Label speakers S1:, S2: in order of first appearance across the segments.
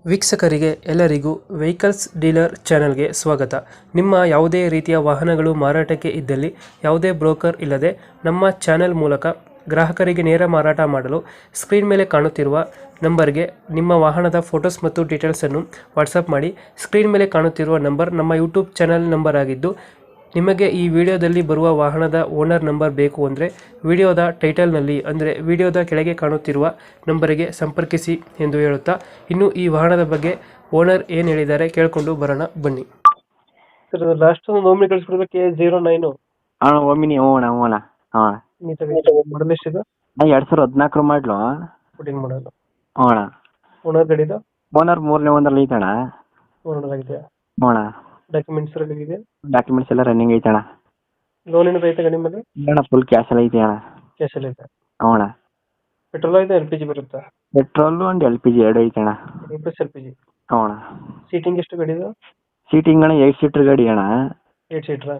S1: ವೀಕ್ಷಕರಿಗೆ ಎಲ್ಲರಿಗೂ vehicles dealer ಚಾನೆಲ್ಗೆ ಸ್ವಾಗತ. ನಿಮ್ಮ ಯಾವುದೇ ರೀತಿಯ ವಾಹನಗಳು ಮಾರಾಟಕ್ಕೆ ಇದ್ದಲ್ಲಿ ಯಾವುದೇ ಬ್ರೋಕರ್ ಇಲ್ಲದೆ ನಮ್ಮ ಚಾನೆಲ್ ಮೂಲಕ ಗ್ರಾಹಕರಿಗೆ ನೇರ ಮಾರಾಟ ಮಾಡಲು ಸ್ಕ್ರೀನ್ ಮೇಲೆ ಕಾಣುತ್ತಿರುವ ನಂಬರ್ಗೆ ನಿಮ್ಮ ವಾಹನದ ಫೋಟೋಸ್ ಮತ್ತು ಡೀಟೇಲ್ಸನ್ನು ವಾಟ್ಸಪ್ ಮಾಡಿ. ಸ್ಕ್ರೀನ್ ಮೇಲೆ ಕಾಣುತ್ತಿರುವ ನಂಬರ್ ನಮ್ಮ ಯೂಟ್ಯೂಬ್ ಚಾನೆಲ್ ನಂಬರ್ ಆಗಿದ್ದು, ನಿಮಗೆ ಈ ವಿಡಿಯೋದಲ್ಲಿ ಬರುವ ವಾಹನದ ಓನರ್ ನಂಬರ್ ಬೇಕು ಅಂದರೆ ವಿಡಿಯೋದ ಟೈಟಲ್ನಲ್ಲಿ ಅಂದರೆ ವಿಡಿಯೋದ ಕೆಳಗೆ ಕಾಣುತ್ತಿರುವ ನಂಬರಿಗೆ ಸಂಪರ್ಕಿಸಿ ಎಂದು ಹೇಳುತ್ತಾ, ಇನ್ನು ಈ ವಾಹನದ ಬಗ್ಗೆ ಓನರ್ ಏನು ಹೇಳಿದ್ದಾರೆ ಕೇಳಿಕೊಂಡು ಬರೋಣ ಬನ್ನಿ. ಸರ್ ಲಾಸ್ಟ್ ಒಂದು ಓಮಿನಿ ಕಳಿಸ್ಕೊಡ್ಬೇಕು, K09
S2: ಓಮಿನಿ ಓಣ ಓಣ ಹಾಂ
S1: ಮಾಡಲ್ ಎಷ್ಟಿದೆ?
S2: 2014 ಮಾಡಲು
S1: 14 ಮಾಡಲ್.
S2: ಓಣ
S1: ಓನರ್ ಗಾಡಿದು
S2: ಓನರ್ ಮೂರನೇ ಒಂದರಲ್ಲಿ ಐತಣ.
S1: ಓನರ್ ಆಗಿದೆಯಾ?
S2: ಓಣ
S1: ಡಾಕ್ಯುಮೆಂಟ್ಸ್ ಇದೆ?
S2: ಡಾಕ್ಯುಮೆಂಟ್ಸ್ ಎಲ್ಲ ರನ್ನಿಂಗ್ ಐತಣ.
S1: ಲೋನ್ ಏನಾದ್ರು ಐತೆ ಗಾಡಿ ಮೇಲೆ?
S2: ಅಣ್ಣ ಫುಲ್ ಕ್ಯಾಶ್ ಎಲ್ಲ ಐತೆ ಅಣ್ಣ.
S1: ಕ್ಯಾಶ್ ಎಲ್ಲ ಐತೆ.
S2: ಓಣ
S1: ಪೆಟ್ರೋಲ್ ಇದೆ, LPG ಬರುತ್ತಾ?
S2: ಪೆಟ್ರೋಲು ಒಂದು LPG ಎರಡು ಐತಣ.
S1: Plus LPG.
S2: ಓಣ
S1: ಸೀಟಿಂಗ್ ಎಷ್ಟು ಗಾಡಿದು?
S2: ಸೀಟಿಂಗ್ ಅಣ್ಣ 8 ಸೀಟರ್ ಗಾಡಿ ಅಣ್ಣ.
S1: 8 ಸೀಟ್ರಾ?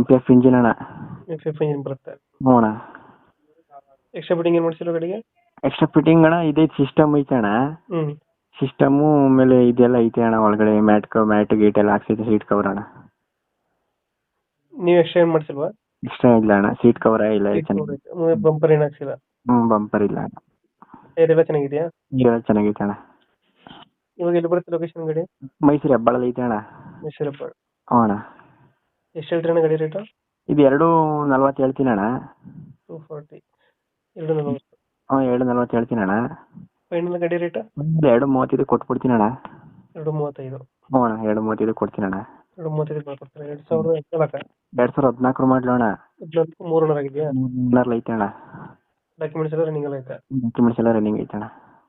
S2: MPF ಇಂಜಿನ್ ಅಣ್ಣ.
S1: FF ಇಂಜಿನ್ ಬರುತ್ತೆ.
S2: ಓಣ
S1: ಎಕ್ಸ್ಟ್ರಾ ಫಿಟ್ಟಿಂಗ್ ಏನು ಮಾಡಿಸಿರೋ ಗಾಡಿಗೆ?
S2: ಎಕ್ಸ್ಟ್ರಾ ಫಿಟ್ಟಿಂಗ್ ಅಣ್ಣ ಇದೈತೆ, ಸಿಸ್ಟಮ್ ಐತೆ ಅಣ್ಣ. ಸಿಸ್ಟಮು ಆಮೇಲೆ ಇದೆಲ್ಲ ಐತೆ ಅಣ್ಣ, ಒಳಗಡೆ ಮ್ಯಾಟ್ ಗೇಟ್ ಎಲ್ಲ ಹಾಕ್ಸೈತೆ, ಸೀಟ್ ಕವರ್ ಅಣ್ಣ.
S1: ನೀವು ಎಕ್ಸ್ಟ್ರಾ ಏನು ಮಾಡಿಸಿಲ್ವಾ?
S2: ಇಷ್ಟ ಇಲ್ಲ ಅಣ್ಣ, ಸೀಟ್ ಕವರ್ ಇಲ್ಲ.
S1: ಬಂಪರ್ ಏನು ಹಾಕ್ಸಿಲ್ಲ?
S2: ಬಂಪರ್ ಇಲ್ಲ ಅಣ್ಣ.
S1: ಟೈರ್ ಎಲ್ಲ ಚೆನ್ನಾಗಿದೆಯಾ?
S2: ಇದೆಲ್ಲ ಚೆನ್ನಾಗೈತೆ ಅಣ್ಣ.
S1: ಇವಾಗ ಎಲ್ಲಿ ಬರುತ್ತೆ ಲೊಕೇಶನ್ ಗಾಡಿ?
S2: ಮೈಸೂರು ಹೆಬ್ಬಾಳಲ್ಲಿ ಐತೆ ಅಣ್ಣ.
S1: ಮೈಸೂರು ಹೆಬ್ಬಾಳ.
S2: ಅಣ್ಣ
S1: ಎಷ್ಟು ಹೇಳ್ತೀರಣ್ಣ ಗಾಡಿ ರೇಟು?
S2: ಇದು 240 ಹೇಳ್ತೀನಿ ಅಣ್ಣ.
S1: 240. 240.
S2: 240 ಹೇಳ್ತೀನಿ ಅಣ್ಣ.
S1: ಫೈನಲ್ ಗಾಡಿ ರೇಟ್?
S2: 235 ಕೊಟ್ಬಿಡ್ತೀನಿ ಅಣ್ಣ.
S1: 235.
S2: ಅಣ್ಣ 235 ಕೊಡ್ತೀನಿ ಅಣ್ಣ.
S1: 235 ಮಾಡ್ಕೊಡ್ತಾರೆ. 2014?
S2: 2014 ಮಾಡಲು ಅಣ್ಣ.
S1: 14 3 ಓನರ್ ಆಗಿದೆಯಾ?
S2: ಮೂರರಲ್ಲಿ ಐತೆ ಅಣ್ಣ.
S1: ಡಾಕ್ಯುಮೆಂಟ್ಸ್ ಎಲ್ಲ ರನ್ನಿಂಗ್ ಎಲ್ಲ ಐತೆ?
S2: ಡಾಕ್ಯುಮೆಂಟ್ಸ್ ಎಲ್ಲ ರನ್ನಿಂಗ್ ಐತೆ ಅಣ್ಣ.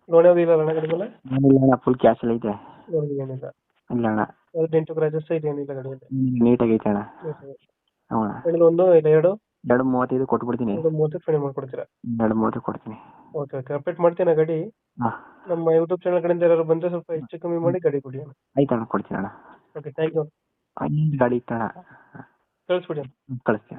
S1: ಲೋನ್ ಯಾವ್ದು ಇಲ್ಲ ಅಣ್ಣ ಗಾಡಿ ಮೇಲೆ?
S2: ಏನಿಲ್ಲ ಅಣ್ಣ, ಫುಲ್ ಕ್ಯಾಶ್ ಎಲ್ಲ ಐತೆ.
S1: ಲೋನ್ ಏನಿಲ್ಲ?
S2: ಇಲ್ಲ ಅಣ್ಣ.
S1: ಡೆಂಟು ಕ್ರಾಚಸ್ ಏನಿಲ್ಲ ಗಾಡಿಯಲ್ಲಿ?
S2: ನೀಟಾಗಿ ಐತೆ ಅಣ್ಣ. ಅಣ್ಣ
S1: ಫೈನಲ್ ಒಂದು ಇಲ್ಲ ಎರಡು?
S2: 235 ಕೊಟ್ಬಿಡ್ತೀನಿ.
S1: 230 ಫೈನಲ್ ಮಾಡ್ಕೊಡ್ತೀರಾ?
S2: 230 ಕೊಡ್ತೀನಿ.
S1: ಓಕೆ ಓಕೆ, ಅಪ್ಡೇಟ್ ಮಾಡ್ತೀನಿ ಗಾಡಿ.
S2: ಹಾಂ
S1: ನಮ್ಮ ಯೂಟ್ಯೂಬ್ ಚಾನಲ್ ಕಡೆಯಿಂದ ಯಾರು ಬಂದರೆ ಸ್ವಲ್ಪ ಹೆಚ್ಚು ಕಮ್ಮಿ ಮಾಡಿ ಗಾಡಿ ಕೊಡಿ ಅಣ್ಣ.
S2: ಆಯ್ತು ಅಣ್ಣ, ಕೊಡ್ತೀನಿ ಅಣ್ಣ.
S1: Okay, thank you.
S2: ಗಾಡಿ ಇತ್ತಣ್ಣ,
S1: ಕಳಿಸ್ಬಿಡಿ.
S2: ಕಳಿಸ್ತೀನಿ.